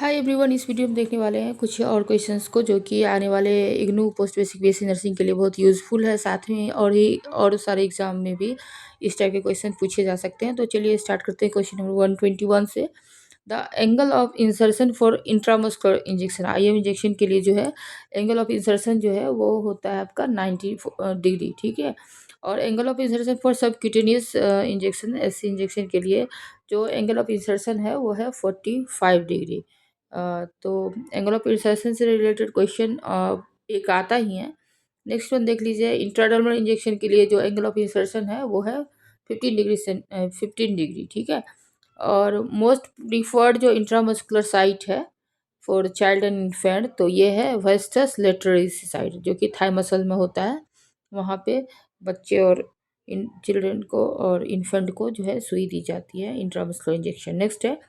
Hi everyone. इस video में देखने वाले हैं कुछ और क्वेश्चंस को जो कि आने वाले IGNOU post basic BSc nursing के लिए बहुत यूज़फुल है। साथ में और सारे एग्जाम में भी इस टाइप के क्वेश्चन पूछे जा सकते हैं। तो चलिए स्टार्ट करते हैं क्वेश्चन नंबर 121 से। The angle of insertion for intramuscular injection, IM injection के लिए जो है एंगल ऑफ इंसर्शन जो है वो होता है आपका 90 डिग्री, ठीक है। और angle of insertion for subcutaneous injection, SC injection के लिए जो एंगल ऑफ इंसर्शन है वो है 45 डिग्री। तो एंगल ऑफ इंसर्शन से रिलेटेड क्वेश्चन एक आता ही है। नेक्स्ट वन देख लीजिए। इंट्राडर्मल इंजेक्शन के लिए जो एंगल ऑफ इंसर्शन है वो है 15 डिग्री से 15 डिग्री, ठीक है। और मोस्ट प्रीफर्ड जो इंट्रामस्कुलर साइट है फॉर चाइल्ड एंड इन्फेंट, तो ये है वेस्टस लेटरलिस साइट जो कि थाई मसल में होता है। वहाँ पे बच्चे और इन चिल्ड्रन को और इन्फेंट को जो है सुई दी जाती है इंट्रामस्कुलर इंजेक्शन। नेक्स्ट है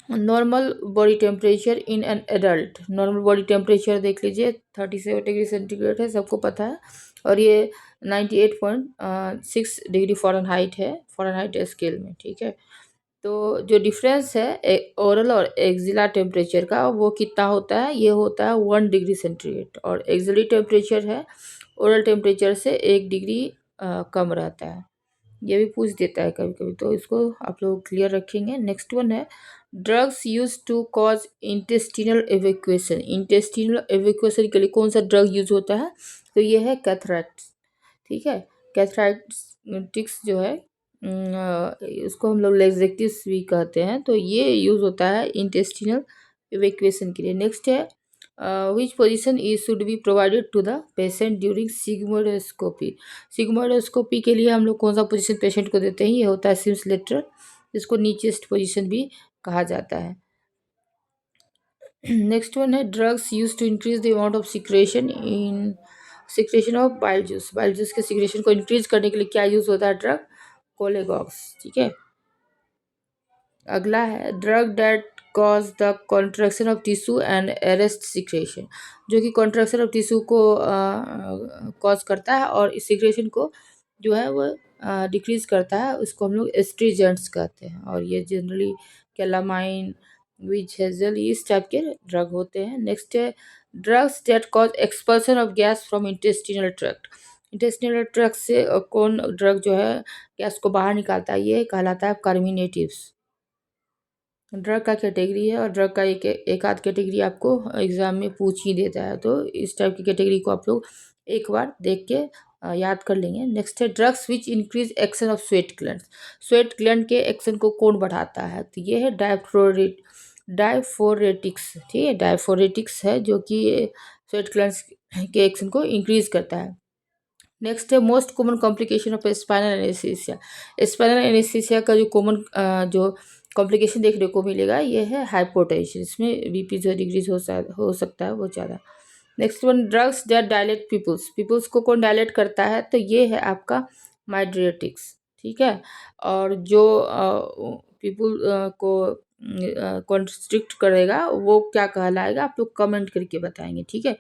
normal body temperature in an adult. Normal body temperature देख लीजिए 37 डिग्री सेंटीग्रेड है, सबको पता है। और ये 98.6 डिग्री फ़ारेनहाइट है, फ़ारेनहाइट स्केल में, ठीक है। तो जो डिफरेंस है ओरल और एक्जिला टेम्परेचर का वो कितना होता है, ये होता है 1 डिग्री सेंटीग्रेड। और एक्जिली टेम्परेचर है ओरल टेम्परेचर से 1 डिग्री कम रहता है। ये भी पूछ देता है कभी कभी, तो इसको आप लोग क्लियर रखेंगे। नेक्स्ट वन है drugs use to cause intestinal evacuation. Intestinal evacuation के लिए कौन सा ड्रग यूज होता है, तो ये है कैथराइट्स, ठीक है। कैथराइटिक्स जो है उसको हम लोग लेग्जेक्टिव्स भी कहते हैं। तो ये यूज होता है इंटेस्टिनल एवेक्यूएशन के लिए। नेक्स्ट है which position is should be provided to the patient during sigmoidoscopy. Sigmoidoscopy के लिए हम लोग कौन सा पोजीशन पेशेंट को देते हैं, ये होता है सिम्स लेटरल, जिसको नीचेस्ट पोजीशन भी कहा जाता है। नेक्स्ट वन है drugs use to increase the amount of secretion of bile juice. Bile juice के सिक्रेशन को इंक्रीज करने के लिए क्या यूज होता है, ड्रग कोलेगॉक्स, ठीक है। अगला है drug that cause the contraction of tissue and arrest secretion, जो कि कॉन्ट्रैक्शन ऑफ टिश्यू को कॉज करता है और सिक्रेशन को जो है वो डिक्रीज करता है। उसको हम लोग एस्ट्रीजेंट्स कहते हैं। और ये जनरली कैलामाइन, विच हेजल, इस टाइप के ड्रग होते हैं। नेक्स्ट है drugs that cause expulsion of gas from intestinal tract. Intestinal tract से कौन ड्रग जो है गैस को बाहर निकालता है, ये कहलाता है कार्मिनेटिव्स। ड्रग का कैटेगरी है और ड्रग का एक आध कैटेगरी आपको एग्जाम में पूछ ही देता है। तो इस टाइप की कैटेगरी को आप लोग एक बार देख के याद कर लेंगे। नेक्स्ट है drugs which increase action of sweat gland. Sweat gland के एक्शन को कौन बढ़ाता है, तो ये है डायफोरेटिक्स, ठीक है। डायफोरेटिक्स है जो कि स्वेट ग्लैंड के एक्शन को इंक्रीज करता है। नेक्स्ट है most common complication of spinal anaesthesia. Spinal anaesthesia का जो कॉमन जो कॉम्प्लिकेशन देखने को मिलेगा ये है हाइपोटेंशन। इसमें बीपी जो डिक्रीज हो सकता है वो ज़्यादा। Next one drugs that dilate pupils. Pupils को कौन डायलेट करता है, तो ये है आपका माइड्रेटिक्स, ठीक है। और जो पीपल को कॉन्स्ट्रिक्ट करेगा वो क्या कहलाएगा, आप लोग कमेंट करके बताएंगे, ठीक है।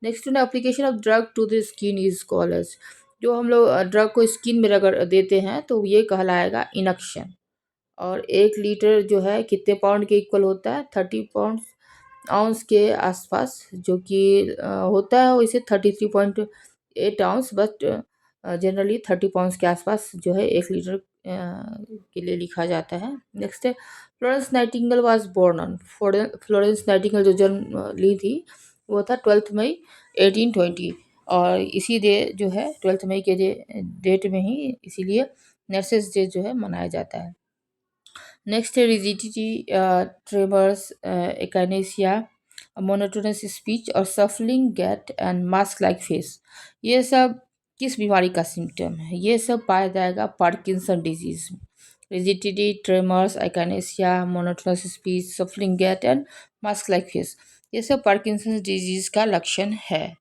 Next one application of drug to the skin is called age. जो हम लोग ड्रग को स्किन में रगड़ देते हैं तो ये कहलाएगा इनक्शन। और 1 लीटर जो है कितने पाउंड के इक्वल होता है, 30 आउंस के आसपास, जो कि होता है वैसे 33.8 आउंस, बट जनरली 30 पाउंड्स के आसपास जो है 1 लीटर के लिए लिखा जाता है। नेक्स्ट है Florence Nightingale was born on. Florence Nightingale जो जन्म ली थी वो था 12 मई 1820। और इसी डे जो है 12 मई के डेट में ही इसीलिए नर्सेस डे जो है मनाया जाता है। नेक्स्ट है rigidity, tremors, akinesia, monotonous speech और shuffling gait and mask like face. ये सब किस बीमारी का सिम्टम है, ये सब पाया जाएगा पार्किंसन डिजीज में। Rigidity, tremors, akinesia, monotonous speech, shuffling gait and mask like face, ये सब पार्किंसन डिजीज का लक्षण है।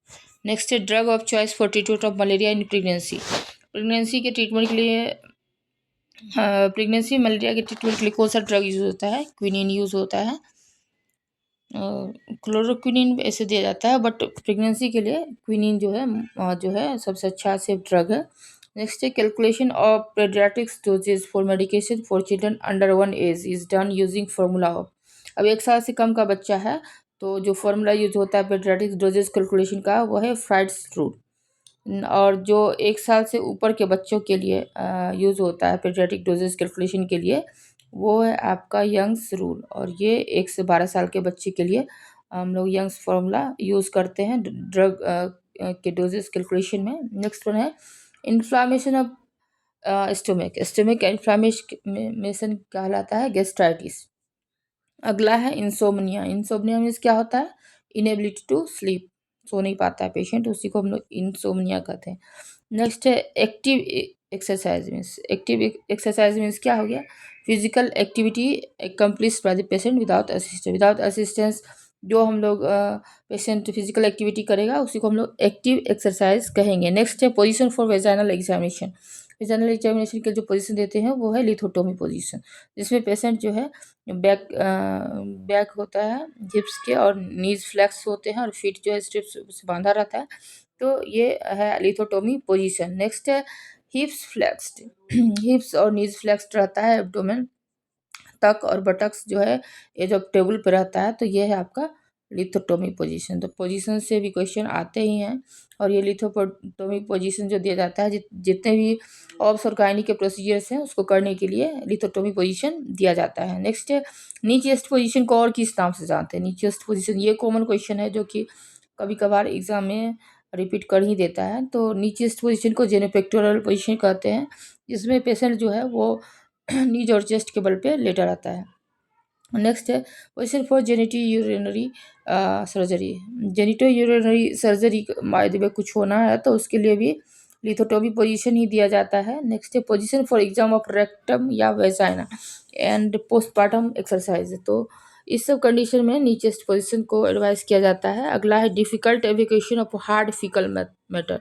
नेक्स्ट है drug of choice for treatment of malaria in pregnancy. Pregnancy के ट्रीटमेंट के लिए प्रेगनेंसी मलेरिया के ट्रीटमेंट के लिए कौन सा ड्रग यूज़ होता है, क्विनिन यूज़ होता है। क्लोरोक्विनिन ऐसे दिया जाता है, बट प्रेगनेंसी के लिए क्विनिन जो है सबसे अच्छा सेफ ड्रग है। नेक्स्ट है calculation of paediatrics dosages for medication for children under 1 age is done using formula of. अब 1 साल से कम का बच्चा है तो जो फॉर्मूला यूज होता है पेडियाट्रिक डोजेज कैलकुलेशन का वो है फ्राइड्स रूल। और जो 1 साल से ऊपर के बच्चों के लिए यूज़ होता है पेडियाट्रिक डोजेज कैलकुलेशन के लिए वो है आपका यंग्स रूल। और ये 1 से 12 साल के बच्चे के लिए हम लोग यंग्स फार्मूला यूज़ करते हैं ड्रग के डोजेज कैलकुलेशन में। नेक्स्ट वन है इन्फ्लामेशन ऑफ स्टमक इन्फ्लामेशन कहलाता है गैस्ट्राइटिस। अगला है इंसोम्निया। इंसोम्निया मीन्स क्या होता है? इनएबिलिटी टू स्लीप, सो नहीं पाता है पेशेंट, उसी को हम लोग इंसोम्निया कहते हैं। नेक्स्ट है active exercise means. Active exercise means क्या हो गया? Physical activity accomplished by the patient without assistance. जो हम लोग पेशेंट फिजिकल एक्टिविटी करेगा उसी को हम लोग एक्टिव एक्सरसाइज कहेंगे। नेक्स्ट है position for vaginal examination. Vaginal examination के जो पोजीशन देते हैं वो है लिथोटोमी पोजीशन, जिसमें पेशेंट जो है बैक बैक होता है हिप्स के और नीज फ्लेक्स होते हैं और फीट जो है स्ट्रिप्स से बांधा रहता है, तो ये है लिथोटोमी पोजीशन। नेक्स्ट है हिप्स फ्लेक्स्ड। हिप्स और नीज फ्लेक्स्ड रहता है एब्डोमेन तक और बटक्स जो है ये जब टेबल पे रहता है तो ये है आपका लिथोटोमी पोजीशन। तो पोजीशन से भी क्वेश्चन आते ही हैं और ये लिथोटोमी पोजीशन जो दिया जाता है जितने भी ऑब्स और गायनी के प्रोसीजर्स हैं उसको करने के लिए लिथोटोमी पोजीशन दिया जाता है। नेक्स्ट है नी चेस्ट पोजीशन को और किस नाम से जानते हैं? नी चेस्ट पोजीशन ये कॉमन क्वेश्चन है जो कि कभी कभार एग्जाम में रिपीट कर ही देता है। तो नी चेस्ट पोजीशन को जेनोपेक्टोरल पोजीशन कहते हैं, जिसमें पेशेंट जो है वो नीज और चेस्ट के बल पे लेटा रहता है। नेक्स्ट है position for genito urinary surgery. Genito urinary surgery मायदे में कुछ होना है तो उसके लिए भी लिथोटोमी पोजीशन ही दिया जाता है। नेक्स्ट है position for exam of rectum या वेजाइना एंड पोस्टपार्टम एक्सरसाइज। तो इस सब कंडीशन में नी चेस्ट पोजीशन को एडवाइस किया जाता है। अगला है difficult evacuation of hard faecal matter.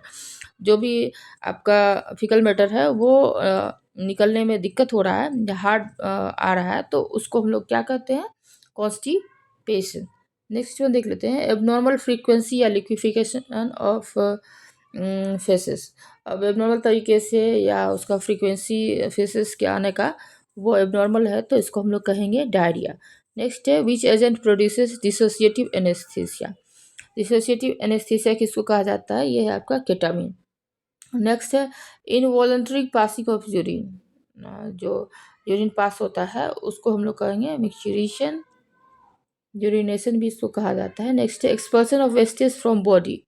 जो भी आपका फीकल मैटर है वो निकलने में दिक्कत हो रहा है, हार्ड आ रहा है, तो उसको हम लोग क्या कहते हैं? कॉन्स्टिपेशन। नेक्स्ट वन देख लेते हैं एबनॉर्मल फ्रीक्वेंसी या लिक्विफिकेशन ऑफ फेसेस। अब एबनॉर्मल तरीके से या उसका फ्रीक्वेंसी फेसेस के आने का वो एबनॉर्मल है तो इसको हम लोग कहेंगे डायरिया। नेक्स्ट है which agent produces dissociative anaesthesia. Dissociative anaesthesia किसको कहा जाता है? ये है आपका केटामिन। नेक्स्ट है इनवॉलंटरी पासिंग ऑफ यूरिन। जो यूरिन पास होता है उसको हम लोग कहेंगे मिक्सचरेशन, यूरिनेशन भी इसको कहा जाता है। नेक्स्ट है expulsion of wastage from body.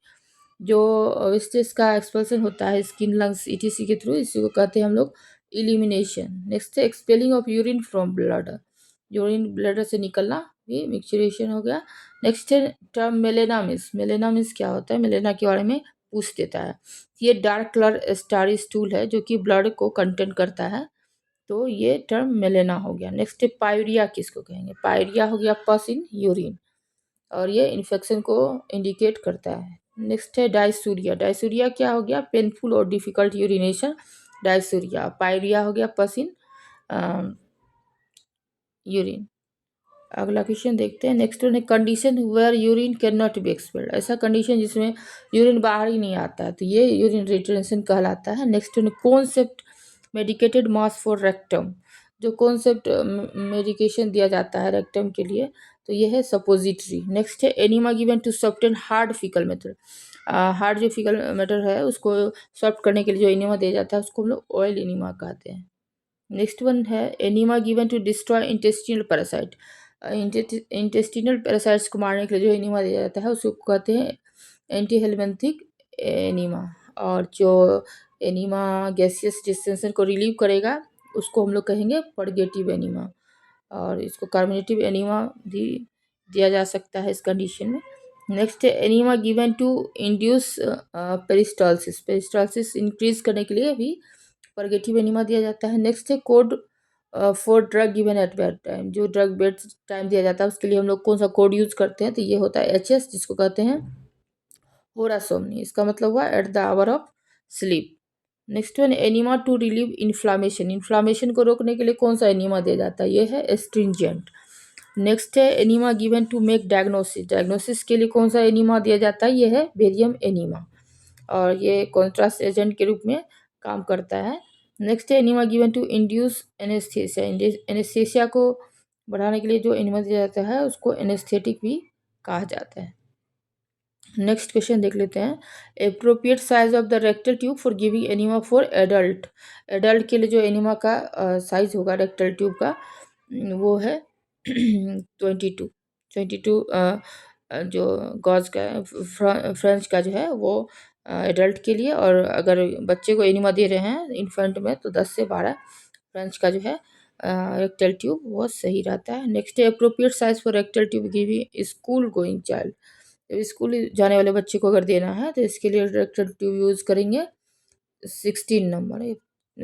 जो वेस्टेज का एक्सपल्सन होता है स्किन लंग्स ईटीसी के थ्रू, इसी को कहते हैं हम लोग इलिमिनेशन। नेक्स्ट है expelling of urine from bladder. Urine bladder से निकलना भी मिक्सचरेशन हो गया। नेक्स्ट है टर्म मेलेनामिस। मेलेनामिस क्या होता है? मेलेना के बारे में पूछ देता है। ये डार्क कलर स्टारी स्टूल है जो कि ब्लड को कंटेन करता है, तो ये टर्म मेलेना हो गया। नेक्स्ट है पायरिया किसको कहेंगे? पायरिया हो गया पस इन यूरिन और ये इन्फेक्शन को इंडिकेट करता है। नेक्स्ट है डायसूरिया। डायसूरिया क्या हो गया? पेनफुल और डिफिकल्ट यूरिनेशन, डायसूरिया। पायरिया हो गया पस इन यूरिन। अगला क्वेश्चन देखते हैं। नेक्स्ट वन है condition where urine can not be expelled. ऐसा कंडीशन जिसमें यूरिन बाहर ही नहीं आता है तो ये यूरिन रिटेंशन कहलाता है। Next one concept medicated mass for rectum. जो कॉन्सेप्ट मेडिकेशन दिया जाता है रेक्टम के लिए तो ये है सपोजिटरी। नेक्स्ट है enema given to soften hard faecal matter. Hard जो फीकल मैटर है उसको सॉफ्ट करने के लिए जो एनिमा दिया जाता है उसको हम लोग ऑयल एनिमा कहते हैं। नेक्स्ट वन है enema given to destroy intestinal parasite. Intestinal parasites को मारने के लिए जो एनिमा दिया जाता है उसको कहते हैं एंटी हेलमिंथिक एनिमा। और जो एनिमा गैसियस डिस्टेंशन को रिलीव करेगा उसको हम लोग कहेंगे पर्गेटिव एनिमा। और इसको कार्बोनेटिव एनिमा भी दिया जा सकता है इस कंडीशन में। नेक्स्ट है enema given to induce peristalsis. Peristalsis increase करने के लिए भी पर्गेटिव एनिमा दिया जाता है। नेक्स्ट है code for drug given at bed time. जो ड्रग बेड टाइम दिया जाता है उसके लिए हम लोग कौन सा कोड यूज करते हैं? तो ये होता है HS, जिसको कहते हैं होरासोमनी। इसका मतलब हुआ at the hour of sleep. Next one enema to relieve inflammation. Inflammation को रोकने के लिए कौन सा एनिमा दिया जाता है? ये है एस्ट्रिंजेंट। नेक्स्ट है enema given to make diagnosis. Diagnosis के लिए कौन सा एनिमा दिया जाता है? ये है बेरियम एनिमा और ये कॉन्ट्रास्ट एजेंट के रूप में काम करता है। नेक्स्ट है enema given to induce anaesthesia. Anaesthesia को बढ़ाने के लिए जो एनिमा दिया जाता है उसको एनेस्थेटिक भी कहा जाता है। नेक्स्ट क्वेश्चन देख लेते हैं। Appropriate size of the rectal tube for giving enema for adult. Adult के लिए जो एनिमा का साइज होगा रेक्टल ट्यूब का वो है 22 जो गॉज का है, फ्रेंच का जो है वो एडल्ट के लिए, और अगर बच्चे को एनिमा दे रहे हैं इन्फेंट में तो 10 से 12 फ्रेंच का जो है रेक्टल ट्यूब वो सही रहता है। नेक्स्ट है appropriate size for rectal tube giving school going child. जब स्कूल जाने वाले बच्चे को अगर देना है तो इसके लिए रेक्टल ट्यूब यूज़ करेंगे 16 नंबर।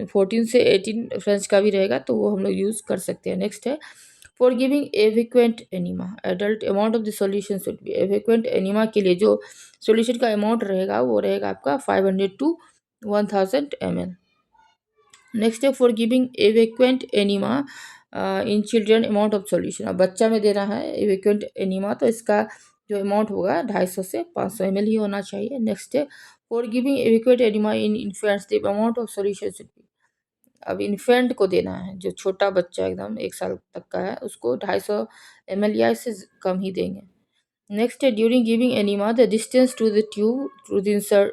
14 से 18 फ्रेंच का भी रहेगा तो वो हम लोग यूज़ कर सकते हैं। नेक्स्ट है for giving evacuant enema adult amount of the solution should be. Evacuant enema के लिए जो सॉल्यूशन का अमाउंट रहेगा वो रहेगा आपका 500 to 1000 ml। नेक्स्ट है for giving evacuant enema in children amount of solution. अब बच्चा में दे रहा है एविक्वेंट एनिमा तो इसका जो अमाउंट होगा 250 से 500 ml ही होना चाहिए। नेक्स्ट है for giving evacuant enema in infants the amount of solution should be. अब इन्फेंट को देना है जो छोटा बच्चा एकदम 1 साल तक का है उसको 250 ml या इससे कम ही देंगे। नेक्स्ट है during giving enema the distance to the tube through the insert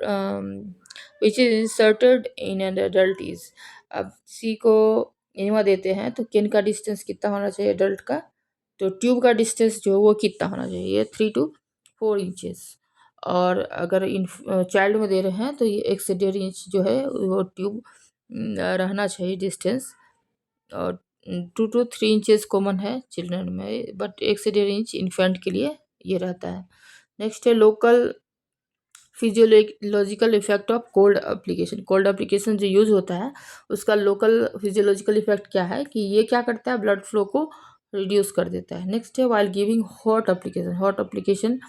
which is inserted in an adult is. अब किसी को एनिमा देते हैं तो किन का डिस्टेंस कितना होना चाहिए एडल्ट का, तो ट्यूब का डिस्टेंस जो है वो कितना होना चाहिए 3 to 4 इंचेस। और अगर इन चाइल्ड में दे रहे हैं तो ये 1 से 1.5 इंच जो है वो ट्यूब रहना चाहिए डिस्टेंस। और 2 to 3 इंचेस कॉमन है चिल्ड्रन में, बट 1 से 1.5 इंच इन्फेंट के लिए ये रहता है। नेक्स्ट है local physiological effect of cold application. Cold application जो यूज़ होता है उसका लोकल फिजियोलॉजिकल इफेक्ट क्या है कि ये क्या करता है ब्लड फ्लो को रिड्यूस कर देता है। नेक्स्ट है while giving hot application. Hot application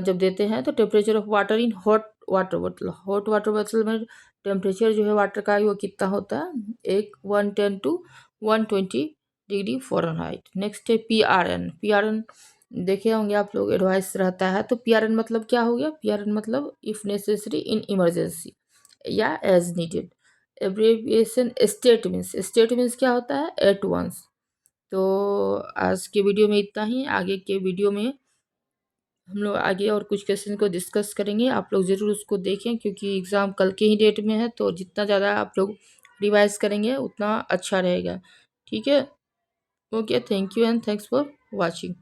जब देते हैं तो temperature of water in hot water बोतल में टेम्परेचर जो है वाटर का वो कितना होता है 110 to 120 डिग्री फ़ारेनहाइट। नेक्स्ट है पी आर एन देखे होंगे आप लोग एडवाइस रहता है। तो पीआरएन मतलब क्या हो गया, पीआरएन मतलब इफ नेसेसरी इन इमरजेंसी या as needed. Abbreviation stat means क्या होता है एट वंस। तो आज के वीडियो में इतना ही। आगे के वीडियो में हम लोग आगे और कुछ क्वेश्चन को डिस्कस करेंगे, आप लोग ज़रूर उसको देखें क्योंकि एग्ज़ाम कल के ही डेट में है। तो जितना ज़्यादा आप लोग रिवाइज करेंगे उतना अच्छा रहेगा। ठीक है, okay, thank you and thanks for watching.